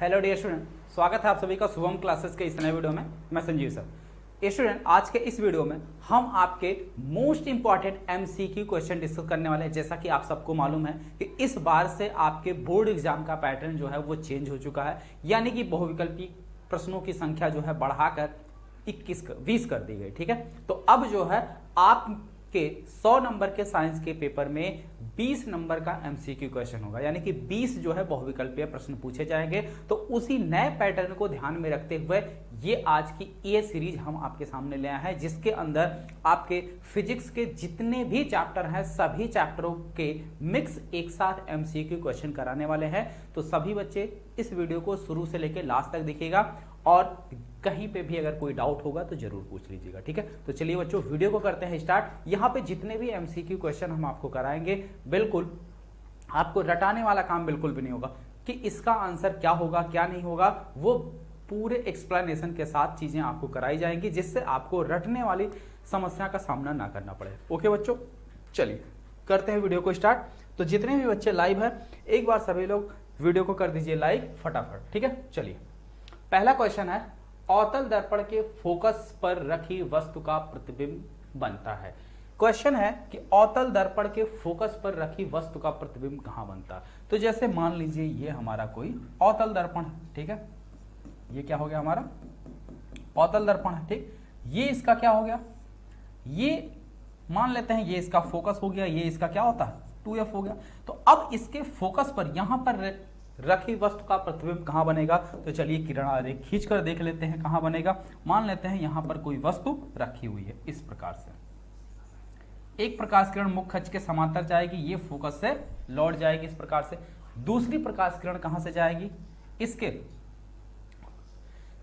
Hello dear student, स्वागत है आप सभी का शुभम क्लासेस के इस नए वीडियो में। मैं संजीव सर। स्टूडेंट, आज के इस वीडियो में हम आपके most important MCQ question discuss करने वाले हैं। जैसा कि आप सबको मालूम है कि इस बार से आपके बोर्ड एग्जाम का पैटर्न जो है वो चेंज हो चुका है, यानी कि बहुविकल्पी प्रश्नों की संख्या जो है बढ़ाकर 20 कर दी गई। ठीक है, तो अब जो है आपके 100 नंबर के साइंस के पेपर में 20 नंबर का एमसीक्यू क्वेश्चन होगा, यानी कि 20 जो है बहुविकल्पीय प्रश्न पूछे जाएंगे। तो उसी नए पैटर्न को ध्यान में रखते हुए ये आज की ये सीरीज हम आपके सामने ले आए हैं, जिसके अंदर आपके फिजिक्स के जितने भी चैप्टर हैं सभी चैप्टरों के मिक्स एक साथ एमसीक्यू क्वेश्चन कराने वाले हैं। तो सभी बच्चे इस वीडियो को शुरू से लेकर लास्ट तक देखिएगा और कहीं पे भी अगर कोई डाउट होगा तो जरूर पूछ लीजिएगा। ठीक है, तो चलिए बच्चों वीडियो को करते हैं स्टार्ट। यहाँ पे जितने भी एमसीक्यू क्वेश्चन हम आपको कराएंगे, बिल्कुल आपको रटाने वाला काम बिल्कुल भी नहीं होगा कि इसका आंसर क्या होगा क्या नहीं होगा। वो पूरे एक्सप्लेनेशन के साथ चीजें आपको कराई जाएंगी, जिससे आपको रटने वाली समस्या का सामना ना करना पड़े। ओके बच्चों, चलिए करते हैं वीडियो को स्टार्ट। तो जितने भी बच्चे लाइव है एक बार सभी लोग वीडियो को कर दीजिए लाइक फटाफट। ठीक है, चलिए पहला क्वेश्चन है, अवतल दर्पण के फोकस पर रखी वस्तु का प्रतिबिंब बनता है। क्वेश्चन है कि अवतल दर्पण के फोकस पर रखी वस्तु का प्रतिबिंब कहां बनता है। तो जैसे मान लीजिए ये हमारा कोई अवतल दर्पण है। ठीक है, ये क्या हो गया हमारा अवतल दर्पण है। ठीक, ये इसका क्या हो गया, ये मान लेते हैं ये इसका फोकस हो गया, ये इसका क्या होता है 2f हो गया। तो अब इसके फोकस पर यहां पर रखी वस्तु का प्रतिबिंब कहां बनेगा। तो चलिए किरण आरेख खींच कर देख लेते हैं कहां बनेगा। मान लेते हैं यहां पर कोई वस्तु रखी हुई है इस प्रकार से। एक प्रकाश किरण मुख्य अक्ष के समांतर जाएगी, ये फोकस से लौट जाएगी इस प्रकार से। दूसरी प्रकाश किरण कहां से जाएगी, इसके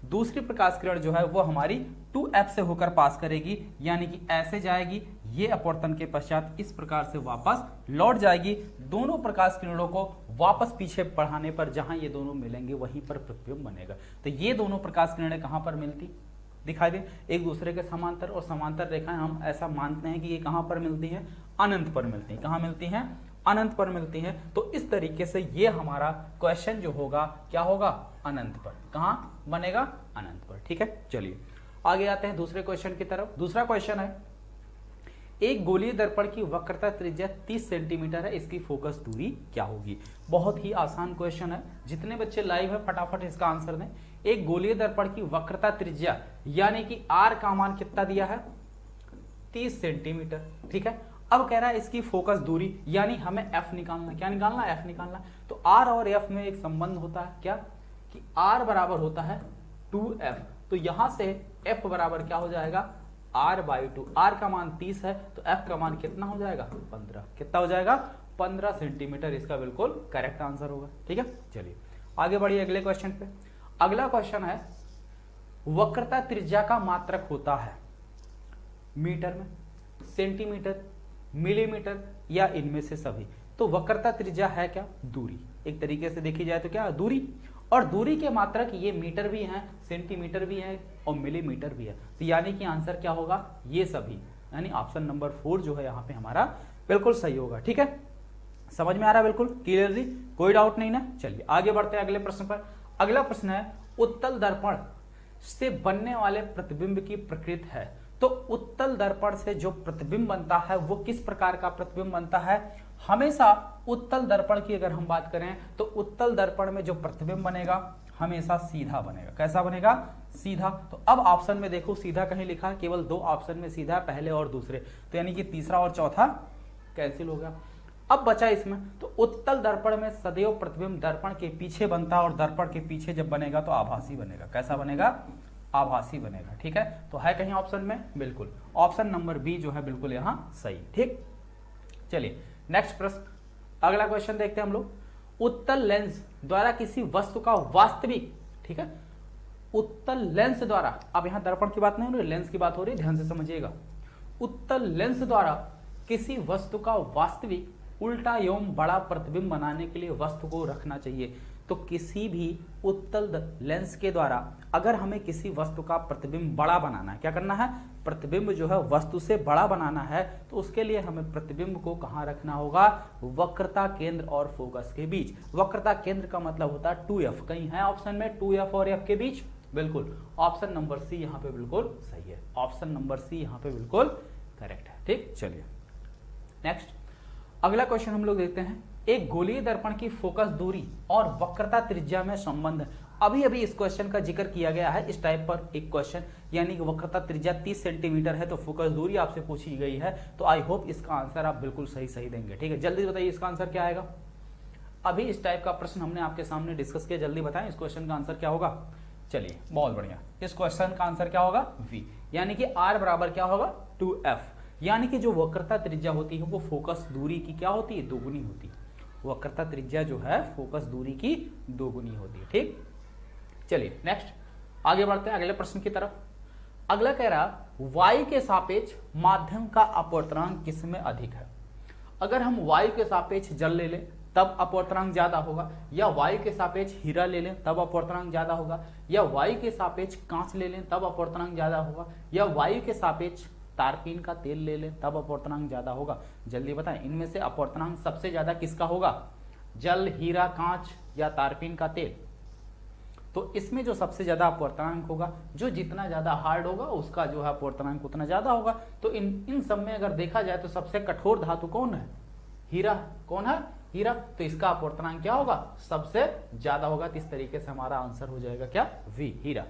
दूसरी प्रकाश किरण जो है वो हमारी 2f से होकर पास करेगी, यानी कि ऐसे जाएगी, ये अपवर्तन के पश्चात इस प्रकार से वापस लौट जाएगी। दोनों प्रकाश किरणों को वापस पीछे बढ़ाने पर जहां ये दोनों मिलेंगे वहीं पर प्रतिबिंब बनेगा। तो ये दोनों प्रकाश किरणें कहां पर मिलती दिखाई दे, एक दूसरे के समांतर, और समांतर रेखाएं हम ऐसा मानते हैं कि ये कहां पर मिलती हैं, अनंत पर मिलती हैं। कहां मिलती हैं, अनंत पर मिलती हैं। तो इस तरीके से ये हमारा क्वेश्चन जो होगा क्या होगा, अनंत पर। कहां बनेगा, अनंत पर। ठीक है, चलिए आगे आते हैं दूसरे क्वेश्चन की तरफ। दूसरा क्वेश्चन है, एक गोलीय दर्पण की वक्रता त्रिज्या 30 सेंटीमीटर है, इसकी फोकस दूरी क्या होगी। बहुत ही आसान क्वेश्चन है, जितने बच्चे लाइव है फटाफट इसका आंसर दें। एक गोलीय दर्पण की वक्रता त्रिज्या यानी कि आर का मान कितना दिया है, 30 सेंटीमीटर। ठीक है, अब कह रहा है इसकी फोकस दूरी, यानी हमें एफ निकालना। क्या निकालना, एफ निकालना। तो आर और एफ में एक संबंध होता है क्या, कि आर बराबर होता है 2f। तो यहां से f बराबर क्या हो जाएगा, r/2। आर का मान 30 है तो f का मान कितना हो जाएगा, 15। कितना हो जाएगा, 15 सेंटीमीटर। इसका बिल्कुल करेक्ट आंसर होगा। ठीक है, चलिए आगे बढ़िए अगले क्वेश्चन पे। अगला क्वेश्चन है, वक्रता त्रिज्या का मात्रक होता है मीटर में, सेंटीमीटर, मिलीमीटर या इनमें से सभी। तो वक्रता त्रिज्या है क्या, दूरी। एक तरीके से देखी जाए तो क्या, दूरी। और दूरी के मात्रक ये मीटर भी हैं, सेंटीमीटर भी है और मिलीमीटर भी है। तो यानी कि आंसर क्या होगा, ये सभी, यानी ऑप्शन नंबर 4 जो है यहाँ पे हमारा बिल्कुल सही होगा। ठीक है, समझ में आ रहा है बिल्कुल क्लियरली, कोई डाउट नहीं ना। चलिए आगे बढ़ते हैं अगले प्रश्न पर। अगला प्रश्न है, उत्तल दर्पण से बनने वाले प्रतिबिंब की प्रकृति है। तो उत्तल दर्पण से जो प्रतिबिंब बनता है वो किस प्रकार का प्रतिबिंब बनता है। हमेशा उत्तल दर्पण की अगर हम बात करें तो उत्तल दर्पण में जो प्रतिबिंब बनेगा हमेशा सीधा बनेगा। कैसा बनेगा, सीधा। तो अब ऑप्शन में देखो सीधा कहीं लिखा है, केवल 2 ऑप्शन में सीधा है, पहले और दूसरे। तो यानी कि तीसरा और चौथा कैंसिल हो गया। अब बचा इसमें, तो उत्तल दर्पण में सदैव प्रतिबिंब दर्पण के पीछे बनता है, और दर्पण के पीछे जब बनेगा तो आभासी बनेगा। कैसा बनेगा, आभासी बनेगा। ठीक है, तो है कहीं ऑप्शन में, बिल्कुल ऑप्शन नंबर बी जो है बिल्कुल यहां सही। ठीक, चलिए नेक्स्ट प्रश्न, अगला क्वेश्चन देखते हैं हम लोग। उत्तल लेंस द्वारा किसी वस्तु का वास्तविक, ठीक है, उत्तल लेंस द्वारा, अब यहां दर्पण की बात नहीं हो रही, लेंस की बात हो रही है, ध्यान से समझिएगा। उत्तल लेंस द्वारा किसी वस्तु का वास्तविक उल्टा एवं बड़ा प्रतिबिंब बनाने के लिए वस्तु को रखना चाहिए। तो किसी भी उत्तल लेंस के द्वारा अगर हमें किसी वस्तु का प्रतिबिंब बड़ा बनाना है, क्या करना है, प्रतिबिंब जो है वस्तु से बड़ा बनाना है, तो उसके लिए हमें प्रतिबिंब को कहां रखना होगा, वक्रता केंद्र और फोकस के बीच। वक्रता केंद्र का मतलब होता है 2f, कहीं है ऑप्शन में 2f और f के बीच, बिल्कुल ऑप्शन नंबर सी यहाँ पे बिल्कुल सही है, ऑप्शन नंबर सी यहाँ पे बिल्कुल करेक्ट है। ठीक, चलिए नेक्स्ट अगला क्वेश्चन हम लोग देखते हैं। एक गोलीय दर्पण की फोकस दूरी और वक्रता त्रिज्या में संबंध। अभी अभी इस क्वेश्चन का जिक्र किया गया है, इस टाइप पर एक क्वेश्चन, यानी कि वक्रता त्रिज्या 30 सेंटीमीटर है तो फोकस दूरी आपसे पूछी गई है, तो आई होप इसका आंसर आप बिल्कुल सही देंगे। ठीक है, जल्दी बताइए इसका आंसर क्या आएगा। अभी इस टाइप का प्रश्न हमने आपके सामने डिस्कस किया, जल्दी बताएं इस क्वेश्चन का आंसर क्या होगा। चलिए बहुत बढ़िया, इस क्वेश्चन का आंसर क्या होगा, v, यानी कि r बराबर क्या होगा 2f, यानी कि जो वक्रता त्रिज्या होती है वो फोकस दूरी की क्या होती है, दोगुनी होती है। वक्रता त्रिज्या जो है फोकस दूरी की दोगुनी होती है। ठीक, चलिए नेक्स्ट आगे बढ़ते हैं अगले प्रश्न की तरफ। अगला कह रहा y के सापेक्ष माध्यम का अपवर्तनांक किसमें अधिक है। अगर हम y के सापेक्ष जल ले लें तब अपवर्तनांक ज्यादा होगा, या y के सापेक्ष हीरा ले लें तब अपवर्तनांक ज्यादा होगा, या y के सापेक्ष कांच ले लें तब अपवर्तनांक ज्यादा होगा, या y के सापेक्ष तारपीन का तेल ले लें तब अपवर्तनांक ज्यादा होगा। जल्दी बताएं इनमें से अपवर्तनांक सबसे ज्यादा किसका होगा, जल, हीरा, कांच या तारपीन का तेल। तो इसमें जो सबसे ज्यादा अपवर्तनांक होगा, जो जितना ज्यादा हार्ड होगा उसका जो है अपवर्तनांक उतना ज्यादा होगा। तो इन सब में अगर देखा जाए तो सबसे कठोर धातु कौन है, हीरा। कौन है, हीरा। तो इसका अपवर्तनांक क्या होगा, सबसे ज्यादा होगा। तो इस तरीके से हमारा आंसर हो जाएगा क्या, वी, हीरा।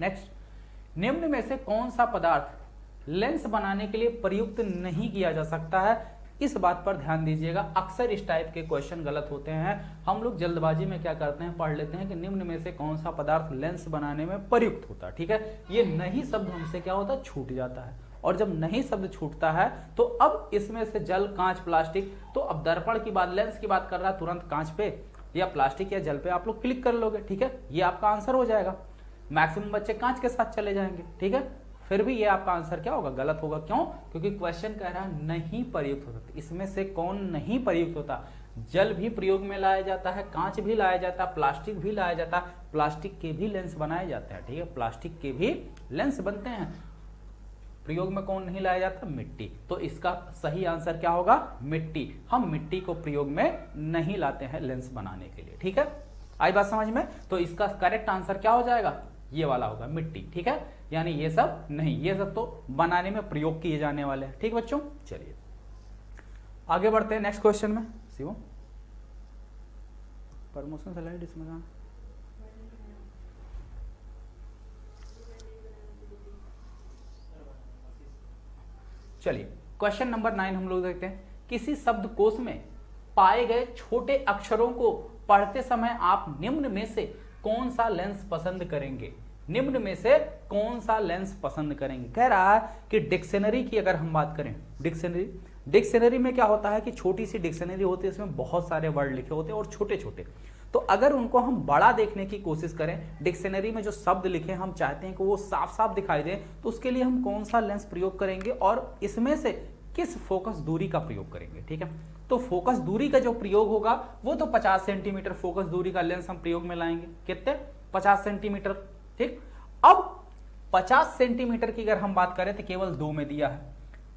नेक्स्ट, निम्न में से कौन सा पदार्थ लेंस बनाने के लिए प्रयुक्त नहीं किया जा सकता है। इस बात पर ध्यान दीजिएगा, अक्सर इस टाइप के क्वेश्चन गलत होते हैं। हम लोग जल्दबाजी में क्या करते हैं, पढ़ लेते हैं कि निम्न में से कौन सा पदार्थ लेंस बनाने में प्रयुक्त होता है। ठीक है, ये नहीं शब्द हमसे क्या होता है, छूट जाता है। और जब नहीं शब्द छूटता है तो अब इसमें से जल, कांच, प्लास्टिक, तो अब दर्पण की बात, लेंस की बात कर रहा है, तुरंत कांच पे या प्लास्टिक या जल पे आप लोग क्लिक कर लोगे। ठीक है, ये आपका आंसर हो जाएगा। मैक्सिमम बच्चे कांच के साथ चले जाएंगे। ठीक है, फिर भी ये आपका आंसर क्या होगा, गलत होगा। क्यों, क्योंकि क्वेश्चन कह रहा है नहीं प्रयुक्त होता। इसमें से कौन नहीं प्रयुक्त होता, जल भी प्रयोग में लाया जाता है, कांच भी लाया जाता है, प्लास्टिक भी लाया जाता है, प्लास्टिक के भी लेंस बनाए जाते हैं। ठीक है, प्लास्टिक के भी लेंस बनते हैं। प्रयोग में कौन नहीं लाया जाता, मिट्टी। तो इसका सही आंसर क्या होगा, मिट्टी। हम मिट्टी को प्रयोग में नहीं लाते हैं लेंस बनाने के लिए। ठीक है, आई बात समझ में। तो इसका करेक्ट आंसर क्या हो जाएगा, ये वाला होगा, मिट्टी। ठीक है, यानी ये सब नहीं, ये सब तो बनाने में प्रयोग किए जाने वाले हैं। ठीक बच्चों, चलिए आगे बढ़ते हैं नेक्स्ट क्वेश्चन में। शिवम, प्रमोशन स्लाइड इसमें कहां, चलिए क्वेश्चन नंबर 9 हम लोग देखते हैं। किसी शब्दकोश में पाए गए छोटे अक्षरों को पढ़ते समय आप निम्न में से कौन सा लेंस पसंद करेंगे। निम्न में से कौन सा लेंस पसंद करेंगे। कह रहा है कि डिक्शनरी की अगर हम बात करें, डिक्शनरी में क्या होता है कि छोटी सी डिक्शनरी होती है, इसमें बहुत सारे वर्ड लिखे होते हैं और छोटे छोटे। तो अगर उनको हम बड़ा देखने की कोशिश करें, डिक्शनरी में जो शब्द लिखे हम चाहते हैं कि वो साफ साफ दिखाई दे, तो उसके लिए हम कौन सा लेंस प्रयोग करेंगे और इसमें से किस फोकस दूरी का प्रयोग करेंगे। ठीक है, तो फोकस दूरी का जो प्रयोग होगा वो तो 50 सेंटीमीटर फोकस दूरी का लेंस हम प्रयोग में लाएंगे। कितने, 50 सेंटीमीटर। ठीक, अब 50 सेंटीमीटर की अगर हम बात करें तो केवल 2 में दिया है,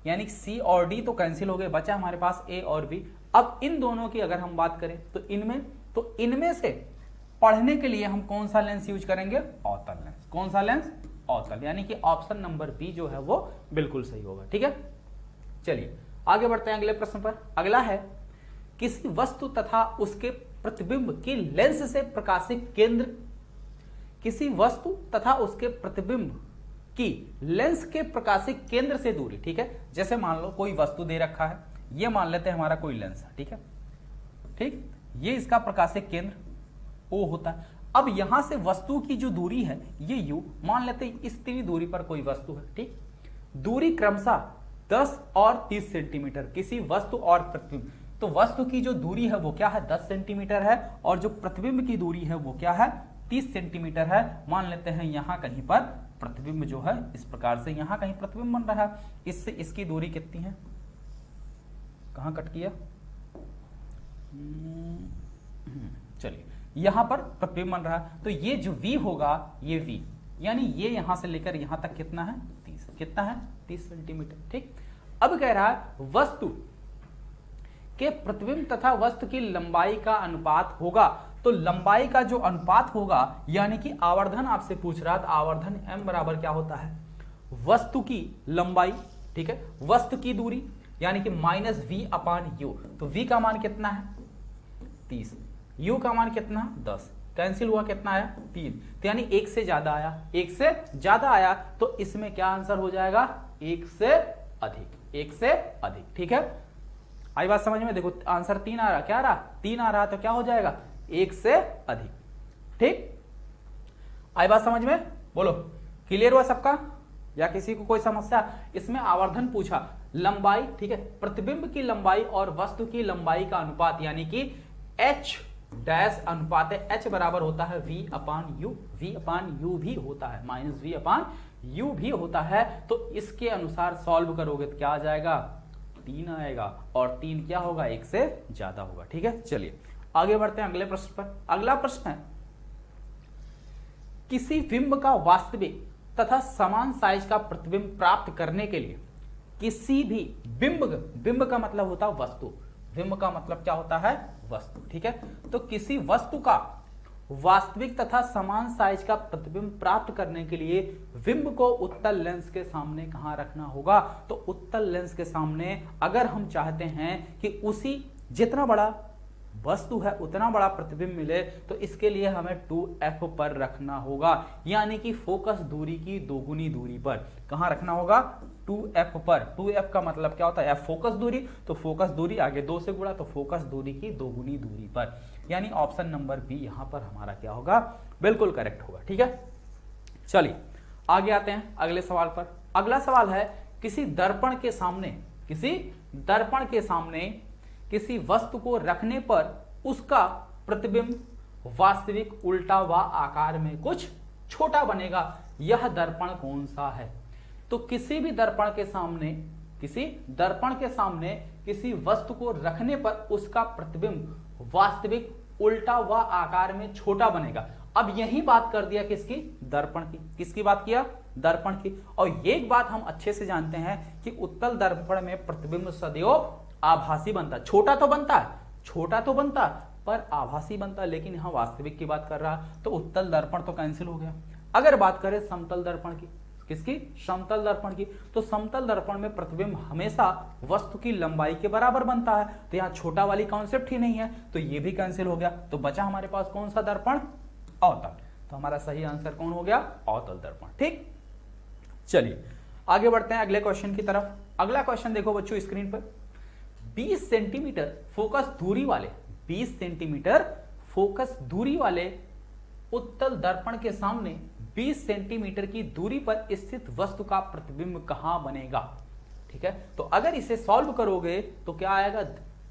यानी सी और डी तो कैंसिल हो गए, बचा हमारे पास ए और बी। अब इन दोनों की अगर हम बात करें तो इनमें से पढ़ने के लिए हम कौन सा लेंस यूज करेंगे, अवतल लेंस। कौन सा लेंस, अवतल, यानी कि ऑप्शन नंबर बी जो है वो बिल्कुल सही होगा। ठीक है, चलिए आगे बढ़ते हैं अगले प्रश्न पर। अगला है, किसी वस्तु तथा उसके प्रतिबिंब की लेंस से प्रकाशित केंद्र, किसी वस्तु तथा उसके प्रतिबिंब की लेंस के प्रकाशित केंद्र से दूरी। ठीक है, जैसे मान लो कोई वस्तु दे रखा है, ये मान लेते हैं हमारा कोई लेंस है। ठीक है, ठीक, ये इसका प्रकाशिक केंद्र O होता है। अब यहां से वस्तु की जो दूरी है ये U, मान लेते हैं इतनी दूरी पर कोई वस्तु है। ठीक, दूरी क्रमशः 10 और 30 सेंटीमीटर किसी वस्तु और प्रतिबिंब। तो वस्तु की जो दूरी है वो क्या है, 10 सेंटीमीटर है, और जो प्रतिबिंब की दूरी है वो क्या है, 30 सेंटीमीटर है। मान लेते हैं यहां कहीं पर प्रतिबिंब जो है इस प्रकार से यहां कहीं प्रतिबिंब बन रहा है, इससे इसकी दूरी कितनी है, कहां कट किया, चलिए यहां पर प्रतिबिंब बन रहा है, तो ये जो v होगा ये v, यानी ये यहां से लेकर यहां तक कितना है 30, कितना है 30 सेंटीमीटर। ठीक, अब कह रहा है वस्तु के प्रतिबिंब तथा वस्तु की लंबाई का अनुपात होगा, तो लंबाई का जो अनुपात होगा यानी कि आवर्धन आपसे पूछ रहा था, आवर्धन m बराबर क्या होता है वस्तु की लंबाई, ठीक है, वस्तु की दूरी यानी कि माइनस v अपान u, तो v का मान कितना है 30, u का मान कितना 10, कैंसिल हुआ कितना आया 3, तो यानी 1 से ज्यादा आया, 1 से ज्यादा आया, तो इसमें क्या आंसर हो जाएगा 1 से अधिक, 1 से अधिक। ठीक है, आई बात समझ में? देखो आंसर 3 आ रहा, क्या आ रहा 3 आ रहा, तो क्या हो जाएगा 1 से अधिक। ठीक, आई बात समझ में? बोलो क्लियर हुआ सबका या किसी को कोई समस्या? इसमें आवर्धन पूछा, लंबाई, ठीक है, प्रतिबिंब की लंबाई और वस्तु की लंबाई का अनुपात यानी कि h डैश अनुपात है, h बराबर होता है v अपान u, v अपान u भी होता है, माइनस v अपान u भी होता है, तो इसके अनुसार सॉल्व करोगे तो क्या आ जाएगा 3 आएगा, और 3 क्या होगा 1 से ज्यादा होगा। ठीक है, चलिए आगे बढ़ते हैं अगले प्रश्न पर। अगला प्रश्न है किसी बिंब का वास्तविक तथा समान साइज का प्रतिबिंब प्राप्त करने के लिए किसी भी बिंब का मतलब होता है वस्तु, बिंब का मतलब क्या होता है वस्तु। ठीक है, तो किसी वस्तु का वास्तविक तथा समान साइज का प्रतिबिंब प्राप्त करने के लिए बिंब को उत्तल लेंस के सामने कहां रखना होगा, तो उत्तल लेंस के सामने अगर हम चाहते हैं कि उसी जितना बड़ा वस्तु है उतना बड़ा प्रतिबिंब मिले, तो इसके लिए हमें 2f पर रखना होगा, यानी कि फोकस दूरी की दोगुनी दूरी पर। कहां रखना होगा 2f पर। 2f का मतलब क्या होता है f फोकस दूरी, तो फोकस दूरी आगे 2 से गुणा, तो फोकस दूरी की दोगुनी दूरी पर, यानी ऑप्शन नंबर बी यहां पर हमारा क्या होगा बिल्कुल करेक्ट होगा। ठीक है, चलिए आगे आते हैं अगले सवाल पर। अगला सवाल है किसी दर्पण के सामने किसी वस्तु को रखने पर उसका प्रतिबिंब वास्तविक उल्टा व आकार में कुछ छोटा बनेगा, यह दर्पण कौन सा है? तो किसी दर्पण के सामने किसी वस्तु को रखने पर उसका प्रतिबिंब वास्तविक उल्टा व आकार में छोटा बनेगा। अब यही बात कर दिया किसकी? दर्पण की। किसकी बात किया? दर्पण की। और एक बात हम अच्छे से जानते हैं कि उत्तल दर्पण में प्रतिबिंब सदैव आभासी बनता है, छोटा तो बनता पर आभासी बनता, लेकिन यहां वास्तविक की बात कर रहा, तो उत्तल दर्पण तो कैंसिल हो गया। अगर बात करें समतल दर्पण की, किसकी? समतल दर्पण की, तो समतल दर्पण में प्रतिबिंब हमेशा वस्तु की लंबाई के बराबर बनता है, तो यहां छोटा वाली कॉन्सेप्ट ही नहीं है, तो ये भी कैंसिल हो गया। तो बचा हमारे पास कौन सा दर्पण? अवतल। तो हमारा सही आंसर कौन हो गया? अवतल दर्पण। ठीक, चलिए आगे बढ़ते हैं अगले क्वेश्चन की तरफ। अगला क्वेश्चन देखो बच्चों स्क्रीन पर। 20 सेंटीमीटर फोकस दूरी वाले उत्तल दर्पण के सामने 20 सेंटीमीटर की दूरी पर स्थित वस्तु का प्रतिबिंब कहां बनेगा? ठीक है, तो अगर इसे सॉल्व करोगे तो क्या आएगा?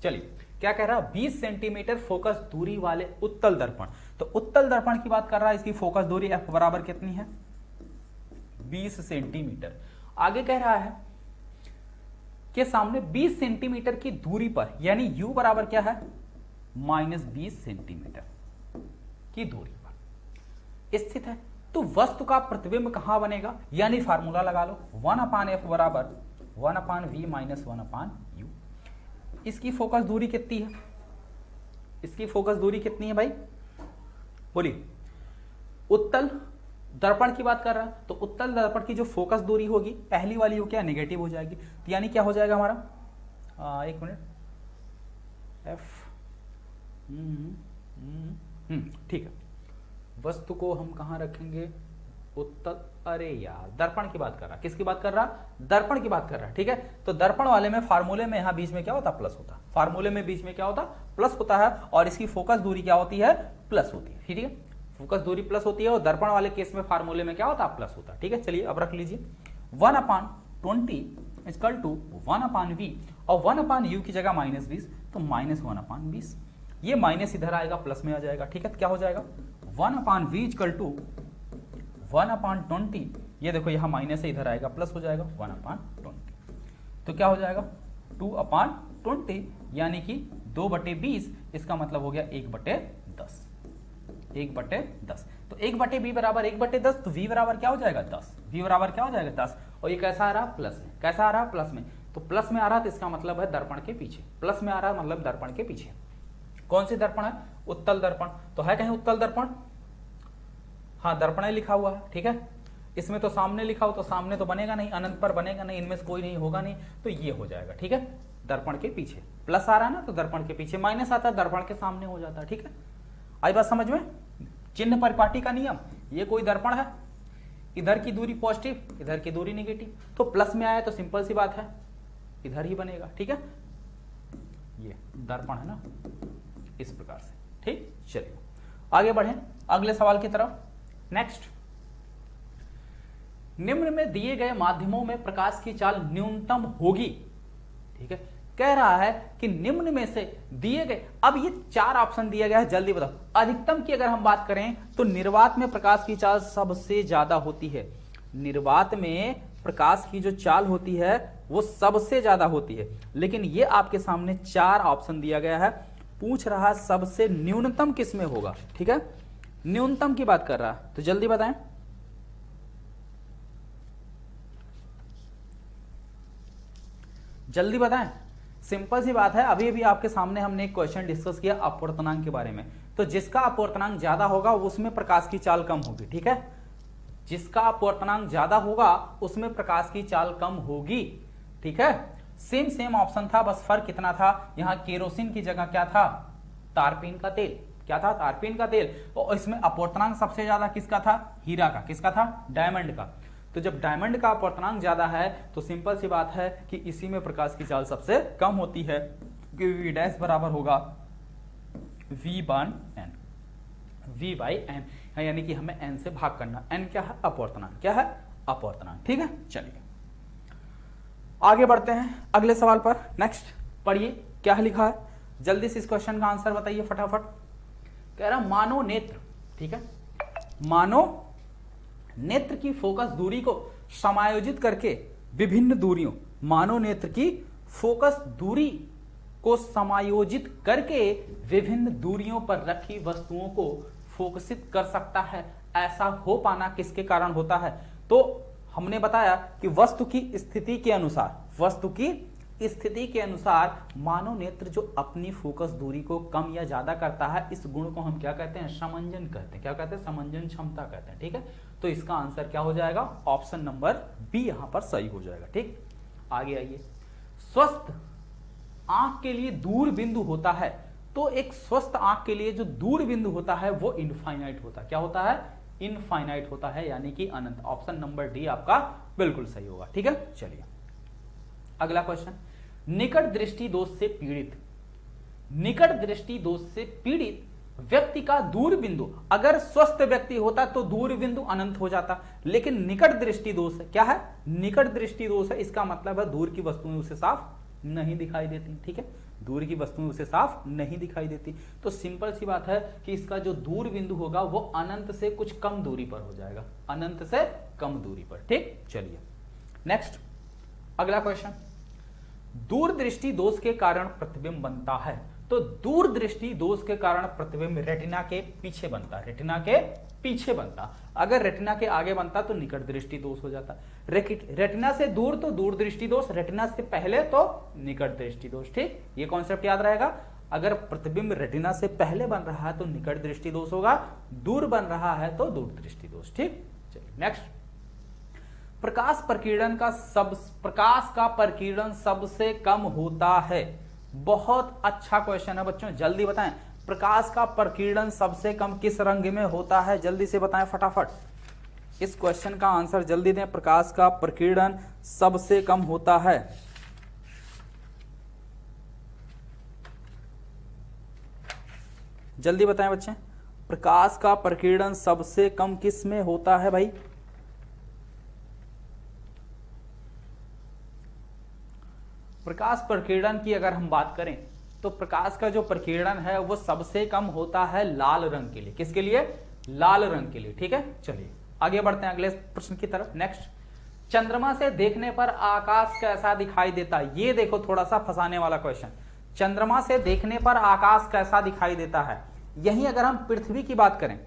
चलिए क्या कह रहा है? 20 सेंटीमीटर फोकस दूरी वाले उत्तल दर्पण, तो उत्तल दर्पण की बात कर रहा है, इसकी फोकस दूरी f बराबर कितनी है? 20 सेंटीमीटर। आगे कह रहा है के सामने 20 सेंटीमीटर की दूरी पर, यानी u बराबर क्या है? -20 सेंटीमीटर की दूरी पर स्थित है, तो वस्तु का प्रतिबिंब कहां बनेगा? यानी फार्मूला लगा लो, 1/f बराबर 1/v माइनस 1/u। इसकी फोकस दूरी कितनी है? इसकी फोकस दूरी कितनी है भाई? बोलिए। उत्तल दर्पण की बात कर रहा है, तो उत्तल दर्पण की जो फोकस दूरी होगी पहली वाली वो क्या नेगेटिव हो जाएगी, तो यानी क्या हो जाएगा हमारा? एक मिनट, एफ ठीक है, वस्तु को हम कहां रखेंगे? उत्तल, अरे यार दर्पण की बात कर रहा, किसकी बात कर रहा? दर्पण की बात कर रहा, ठीक है। तो दर्पण वाले में फार्मूले में यहां बीच में क्या होता? प्लस होता, फार्मूले में बीच में क्या होता? प्लस होता है, और इसकी फोकस दूरी क्या होती है? प्लस होती है, ठीक है, फोकस दूरी प्लस होती है, और दर्पण वाले केस में फार्मूले में क्या होता? प्लस होता है, ठीक है। चलिए अब रख लीजिए 1/20 इक्वल टू 1/v, और 1/u की जगह -20, तो -1/20, ये माइनस इधर आएगा प्लस में आ जाएगा, ठीक है। क्या हो जाएगा? 1/v इक्वल टू 1/20, ये देखो यहाँ माइनस है, इधर आएगा प्लस हो जाएगा 1/20, तो क्या हो जाएगा? 2/20, यानी कि 2/20, इसका मतलब हो गया 1/10, 1/10। तो 1/b बराबर 1/10, तो v बराबर क्या हो जाएगा 10, v बराबर क्या हो जाएगा 10। और ये कैसा आ रहा प्लस में, कैसा आ रहा प्लस में, तो प्लस में आ रहा तो इसका मतलब है दर्पण के पीछे, प्लस में आ रहा मतलब दर्पण के पीछे। कौन सी दर्पण है, उत्तल दर्पण। तो है कहीं उत्तल दर्पण, हाँ दर्पण लिखा हुआ है, ठीक है। इसमें तो सामने लिखा हो तो सामने तो बनेगा नहीं, अनंत पर बनेगा नहीं, इनमें से कोई नहीं होगा नहीं, तो ये हो जाएगा, ठीक है। दर्पण के पीछे प्लस आ रहा है ना, तो दर्पण के पीछे, माइनस आता है दर्पण के सामने हो जाता है, ठीक है। आई बात समझ में, चिन्ह परिपाटी का नियम। ये कोई दर्पण है, इधर की दूरी पॉजिटिव, इधर की दूरी नेगेटिव, तो प्लस में आया तो सिंपल सी बात है इधर ही बनेगा, ठीक है। ये दर्पण है ना, इस प्रकार से, ठीक। चलिए आगे बढ़े अगले सवाल की तरफ। नेक्स्ट, निम्न में दिए गए माध्यमों में प्रकाश की चाल न्यूनतम होगी, ठीक है। कह रहा है कि निम्न में से दिए गए, अब ये 4 ऑप्शन दिया गया है, जल्दी बताओ। अधिकतम की अगर हम बात करें तो निर्वात में प्रकाश की चाल सबसे ज्यादा होती है, निर्वात में प्रकाश की जो चाल होती है वो सबसे ज्यादा होती है। लेकिन ये आपके सामने 4 ऑप्शन दिया गया है, पूछ रहा सबसे न्यूनतम किस में होगा, ठीक है। न्यूनतम की बात कर रहा, तो जल्दी बताएं। जल्दी बताएं, सिंपल सी बात है। अभी भी आपके सामने हमने एक क्वेश्चन डिस्कस किया अपवर्तनांक के बारे में, तो जिसका अपवर्तनांक ज्यादा होगा उसमें प्रकाश की चाल कम होगी, ठीक है। जिसका अपवर्तनांक ज्यादा होगा उसमें प्रकाश की चाल कम होगी, ठीक है। सेम ऑप्शन था, बस फर्क कितना था, यहां केरोसिन की जगह क्या था, तारपीन का तेल। क्या था, तारपीन का तेल। और इसमें अपवर्तनांक सबसे ज्यादा किसका था, हीरा का। किसका था, डायमंड का। तो जब डायमंड का अपवर्तनांक ज्यादा है तो सिंपल सी बात है कि इसी में प्रकाश की चाल सबसे कम होती है, क्योंकि v' बराबर होगा v/n, v/n, यानी कि हमें n से भाग करना। n क्या है, अपवर्तनांक। क्या है, अपवर्तनांक, ठीक है। चलिए आगे बढ़ते हैं अगले सवाल पर। नेक्स्ट पढ़िए क्या लिखा है, जल्दी से इस क्वेश्चन का आंसर बताइए फटाफट। कह रहा मानव नेत्र, ठीक है, मानव नेत्र की फोकस दूरी को समायोजित करके विभिन्न दूरियों, मानव नेत्र की फोकस दूरी को समायोजित करके विभिन्न दूरियों पर रखी वस्तुओं को फोकसित कर सकता है। ऐसा हो पाना किसके कारण होता है, तो हमने बताया कि वस्तु की स्थिति के अनुसार, वस्तु की स्थिति के अनुसार मानव नेत्र जो अपनी फोकस दूरी को कम या ज्यादा करता है, इस गुण को हम क्या कहते हैं, समंजन कहते हैं। क्या कहते हैं, समंजन क्षमता कहते हैं, ठीक है। तो इसका आंसर क्या हो जाएगा, ऑप्शन नंबर बी यहां पर सही हो जाएगा, ठीक। आगे आइए, स्वस्थ आंख के लिए दूर बिंदु होता है, तो एक स्वस्थ आंख के लिए जो दूर बिंदु होता है वो इनफाइनाइट होता है। क्या होता है, इनफाइनाइट होता है, यानी कि अनंत। ऑप्शन नंबर डी आपका बिल्कुल सही होगा, ठीक है। चलिए अगला क्वेश्चन, निकट दृष्टि दोष से पीड़ित, निकट दृष्टि दोष से पीड़ित व्यक्ति का दूर बिंदु, अगर स्वस्थ व्यक्ति होता तो दूर बिंदु अनंत हो जाता, लेकिन निकट दृष्टि दोष है। क्या है, निकट दृष्टि दोष है, इसका मतलब है दूर की वस्तुएं उसे साफ नहीं दिखाई देती, ठीक है। दूर की वस्तुएं उसे साफ नहीं दिखाई देती, तो सिंपल सी बात है कि इसका जो दूर बिंदु होगा वो अनंत से कुछ कम दूरी पर हो जाएगा, अनंत से कम दूरी पर, ठीक। चलिए नेक्स्ट अगला क्वेश्चन, दूरदृष्टि दोष के कारण प्रतिबिंब बनता है, तो दूरदृष्टि दोष के कारण प्रतिबिंब रेटिना के पीछे बनता है, रेटिना के पीछे बनता। अगर रेटिना के आगे बनता तो निकट दृष्टि दोष हो जाता। रेटिना से दूर तो दूरदृष्टि दोष, रेटिना से पहले तो निकट दृष्टि दोष, ठीक। ये कॉन्सेप्ट याद रहेगा। अगर प्रतिबिंब रेटिना से पहले बन रहा है तो निकट दृष्टि दोष होगा, दूर बन रहा है तो दूरदृष्टि दोष, ठीक। चलिए नेक्स्ट, प्रकाश का प्रकीर्णन सबसे कम होता है। बहुत अच्छा क्वेश्चन है बच्चों, जल्दी बताएं, प्रकाश का प्रकीर्णन सबसे कम किस रंग में होता है, जल्दी से बताएं फटाफट। इस क्वेश्चन का आंसर जल्दी दें, प्रकाश का प्रकीर्णन सबसे कम होता है। जल्दी बताएं बच्चे, प्रकाश का प्रकीर्णन सबसे कम किस में होता है भाई। प्रकाश प्रकीर्णन की अगर हम बात करें तो प्रकाश का जो प्रकीर्णन है वो सबसे कम होता है लाल रंग के लिए। किसके लिए, लाल रंग के लिए, ठीक है। चलिए आगे बढ़ते हैं अगले प्रश्न की तरफ। नेक्स्ट, चंद्रमा से देखने पर आकाश कैसा दिखाई देता है। ये देखो थोड़ा सा फंसाने वाला क्वेश्चन, चंद्रमा से देखने पर आकाश कैसा दिखाई देता है। यहीं अगर हम पृथ्वी की बात करें,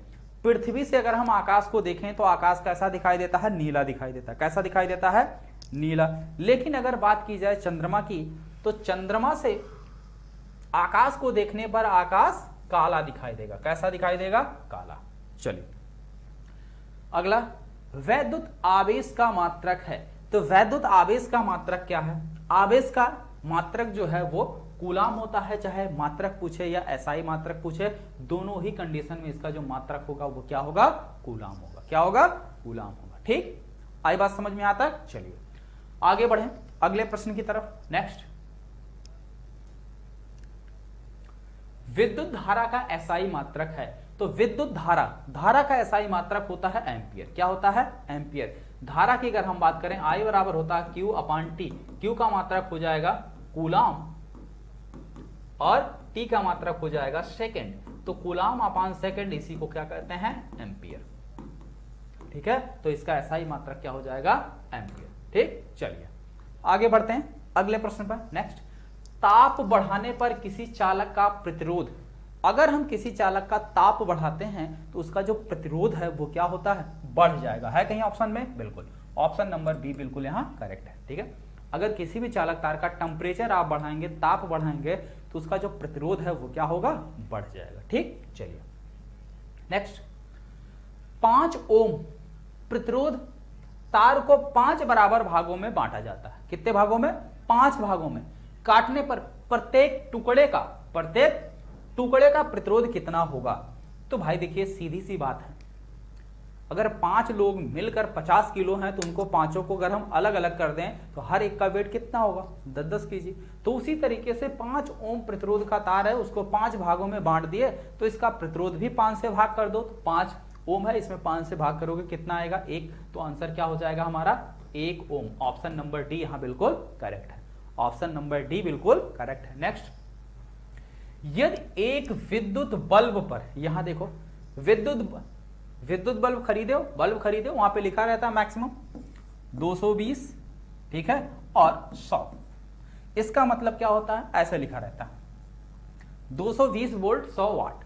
पृथ्वी से अगर हम आकाश को देखें तो आकाश कैसा दिखाई देता है? नीला दिखाई देता है। कैसा दिखाई देता है? नीला। लेकिन अगर बात की जाए चंद्रमा की, तो चंद्रमा से आकाश को देखने पर आकाश काला दिखाई देगा। कैसा दिखाई देगा? काला। चलिए अगला, वैद्युत आवेश का मात्रक है। तो वैद्युत आवेश का मात्रक क्या है? आवेश का मात्रक जो है वो कूलाम होता है, चाहे मात्रक पूछे या एसआई मात्रक पूछे, दोनों ही कंडीशन में इसका जो मात्रक होगा वो क्या होगा? कूलाम होगा। क्या होगा? कूलाम होगा। ठीक, आई बात समझ में आता है? चलिए आगे बढ़े अगले प्रश्न की तरफ। नेक्स्ट, विद्युत धारा का एसआई मात्रक है। तो विद्युत धारा का एसआई मात्रक होता है एम्पियर। क्या होता है? एम्पियर। धारा की अगर हम बात करें, आई बराबर होता है क्यू अपॉन टी। क्यू का मात्रक हो जाएगा कूलाम और टी का मात्रक हो जाएगा सेकेंड। तो कूलाम अपॉन सेकेंड, इसी को क्या कहते हैं? एम्पियर। ठीक है, तो इसका एसआई मात्रक क्या हो जाएगा? एम्पियर। ठीक, चलिए आगे बढ़ते हैं अगले प्रश्न पर। नेक्स्ट, ताप बढ़ाने पर किसी चालक का प्रतिरोध। अगर हम किसी चालक का ताप बढ़ाते हैं तो उसका जो प्रतिरोध है वो क्या होता है? बढ़ जाएगा। है कहीं ऑप्शन में? बिल्कुल, ऑप्शन नंबर बी बिल्कुल यहां करेक्ट है। ठीक है, अगर किसी भी चालक तार का टेम्परेचर आप बढ़ाएंगे, ताप बढ़ाएंगे, तो उसका जो प्रतिरोध है वो क्या होगा? बढ़ जाएगा। ठीक, चलिए नेक्स्ट, 5 ओम प्रतिरोध तार को 5 बराबर भागों में बांटा जाता है। कितने भागों में? 5 भागों में। काटने पर प्रत्येक टुकड़े का प्रतिरोध कितना होगा? तो भाई देखिए सीधी सी बात है, अगर 5 लोग मिलकर 50 किलो हैं तो उनको पांचों को अगर हम अलग अलग कर दें तो हर एक का वेट कितना होगा? 10-10 केजी। तो उसी तरीके से 5 ओम प्रतिरोध का तार है, उसको 5 भागों में बांट दिए तो इसका प्रतिरोध भी 5 से भाग कर दो। तो 5 ओम है, इसमें 5 से भाग करोगे कितना आएगा? 1। तो आंसर क्या हो जाएगा हमारा? 1 ओम। ऑप्शन नंबर डी यहां बिल्कुल करेक्ट है। ऑप्शन नंबर डी बिल्कुल करेक्ट है। नेक्स्ट, यदि एक विद्युत बल्ब पर, यहां देखो विद्युत बल्ब खरीदे, वहां पे लिखा रहता है मैक्सिमम 220, ठीक है, और 100। इसका मतलब क्या होता है? ऐसे लिखा रहता है 220 वोल्ट 100 वाट,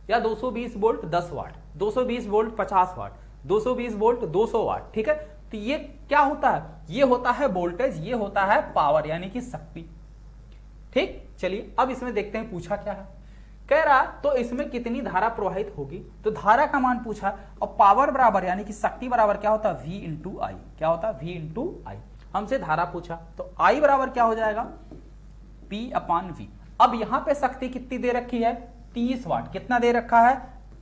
या 220 वोल्ट 10 वाट, 220 वोल्ट 50 वाट, 220 वोल्ट 200 वाट। ठीक है, तो ये क्या होता है? ये होता है वोल्टेज, ये होता है पावर यानी कि शक्ति। ठीक, चलिए अब इसमें देखते हैं पूछा क्या है। कह रहा तो इसमें कितनी धारा प्रवाहित होगी, तो धारा का मान पूछा, और पावर बराबर यानी कि शक्ति बराबर क्या होता है? V इंटू आई। क्या होता है? V इंटू आई। हमसे धारा पूछा तो I बराबर क्या हो जाएगा? P upon V। अब यहां पे शक्ति कितनी दे रखी है? 30 वाट। कितना दे रखा है?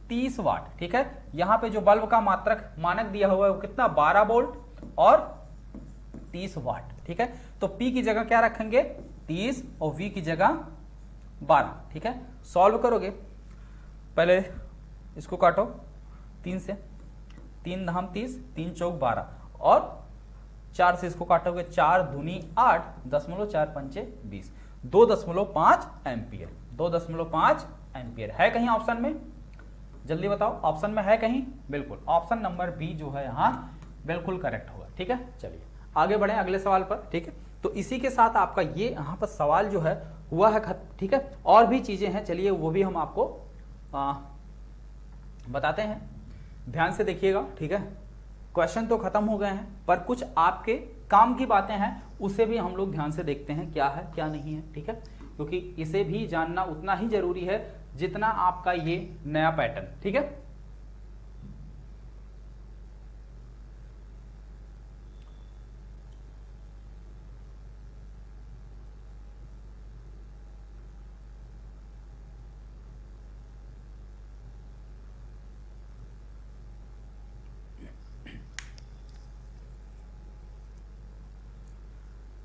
30 वाट। ठीक है, यहां पे जो बल्ब का मात्रक मानक दिया हुआ है वो कितना? 12 वोल्ट और 30 वाट। ठीक है, तो P की जगह क्या रखेंगे? 30 और V की जगह 12। ठीक है, सॉल्व करोगे, पहले इसको काटो 3 से, 3 धाम 30, 3 चौक 12, और 4 से इसको काटोगे, 4 दूनी 8, 10.4 पंचे 20, 2.5 एम्पियर। 2.5 एम्पियर है कहीं ऑप्शन में? जल्दी बताओ, ऑप्शन में है कहीं? बिल्कुल, ऑप्शन नंबर बी जो है यहाँ बिल्कुल करेक्ट होगा। ठीक है, चलिए आगे बढ़े अगले सवाल पर। ठीक है, तो इसी के साथ आपका ये यहाँ पर सवाल जो है हुआ है खत्म। ठीक है, और भी चीजें हैं, चलिए वो भी हम आपको बताते हैं, ध्यान से देखिएगा। ठीक है, क्वेश्चन तो खत्म हो गए हैं पर कुछ आपके काम की बातें हैं, उसे भी हम लोग ध्यान से देखते हैं क्या है क्या नहीं है। ठीक है, क्योंकि इसे भी जानना उतना ही जरूरी है जितना आपका ये नया पैटर्न। ठीक है,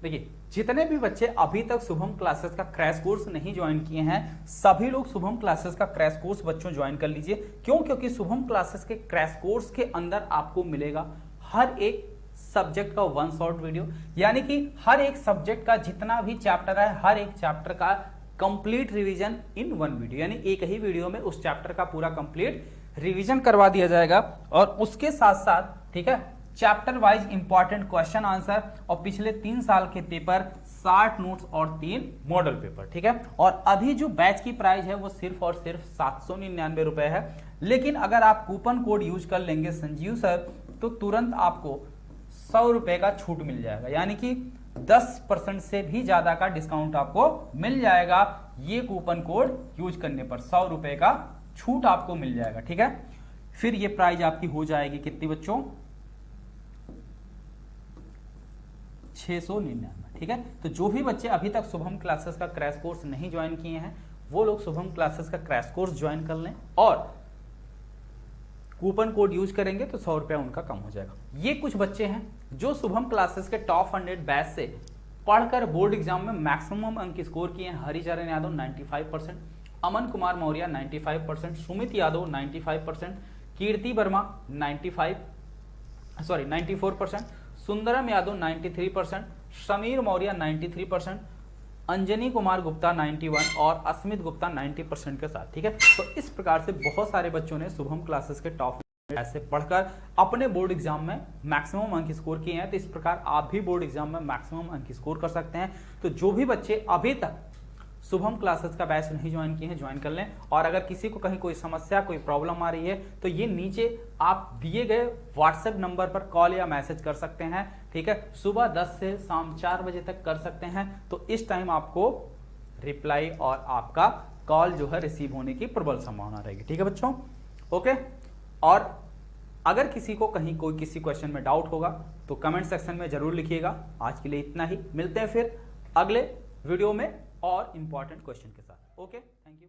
देखिए जितने भी बच्चे अभी तक शुभम क्लासेस का क्रैश कोर्स नहीं ज्वाइन किए हैं, सभी लोग शुभम क्लासेस का क्रैश कोर्स बच्चों ज्वाइन कर लीजिए। क्यों? क्योंकि शुभम क्लासेस के क्रैश कोर्स के अंदर आपको मिलेगा हर एक सब्जेक्ट का 1 शॉर्ट वीडियो, यानी कि हर एक सब्जेक्ट का जितना भी चैप्टर है, हर एक चैप्टर का कंप्लीट रिवीजन इन 1 वीडियो, यानी एक ही वीडियो में उस चैप्टर का पूरा कंप्लीट रिवीजन करवा दिया जाएगा। और उसके साथ साथ, ठीक है, chapter wise important question answer और पिछले 3 साल के पेपर 60 नोट्स और 3 मॉडल पेपर, ठीक है। और अभी जो बैच की प्राइस है वो सिर्फ और सिर्फ 799 रुपए है, लेकिन अगर आप कूपन कोड यूज कर लेंगे संजीव सर तो तुरंत आपको 100 रुपए का छूट मिल जाएगा, यानी कि 10% से भी ज्यादा का डिस्काउंट आपको मिल जाएगा। ये कूपन कोड यूज करने पर 100 रुपए का छूट आपको मिल जाएगा, ठीक है। फिर ये प्राइस आपकी हो जाएगी कितनी बच्चों, 699, ठीक है। तो जो भी बच्चे अभी तक शुभम क्लासेस का क्रैश कोर्स नहीं ज्वाइन किए हैं वो लोग शुभम क्लासेस का क्रैश कोर्स ज्वाइन कर लें और कूपन कोड यूज करेंगे तो 100 रुपया उनका कम हो जाएगा। ये कुछ बच्चे हैं जो शुभम क्लासेस के टॉप 100 बैच से पढ़कर बोर्ड एग्जाम में मैक्सिमम अंक स्कोर किए हैं। हरिचरण यादव 95%, अमन कुमार मौर्य 95%, सुमित यादव 95%, कीर्ति वर्मा 94%, सुंदरम यादव 93%, समीर मौर्य 93%, अंजनी कुमार गुप्ता 91 और अस्मित गुप्ता 90% के साथ, ठीक है। तो इस प्रकार से बहुत सारे बच्चों ने शुभम क्लासेस के टॉप ऐसे पढ़कर अपने बोर्ड एग्जाम में मैक्सिमम अंक स्कोर किए हैं। तो इस प्रकार आप भी बोर्ड एग्जाम में मैक्सिमम अंक स्कोर कर सकते हैं। तो जो भी बच्चे अभी तक शुभम क्लासेस का बैच नहीं ज्वाइन किए हैं ज्वाइन कर लें। और अगर किसी को कहीं कोई समस्या कोई प्रॉब्लम आ रही है तो ये नीचे आप दिए गए व्हाट्सएप नंबर पर कॉल या मैसेज कर सकते हैं, ठीक है। सुबह 10 से शाम 4 बजे तक कर सकते हैं। तो इस टाइम आपको रिप्लाई और आपका कॉल जो है रिसीव होने की प्रबल संभावना रहेगी, ठीक है बच्चों, ओके। और अगर किसी को कहीं कोई किसी क्वेश्चन में डाउट होगा तो कमेंट सेक्शन में जरूर लिखिएगा। आज के लिए इतना ही, मिलते हैं फिर अगले वीडियो में और इंपॉर्टेंट क्वेश्चन के साथ। Okay, thank you.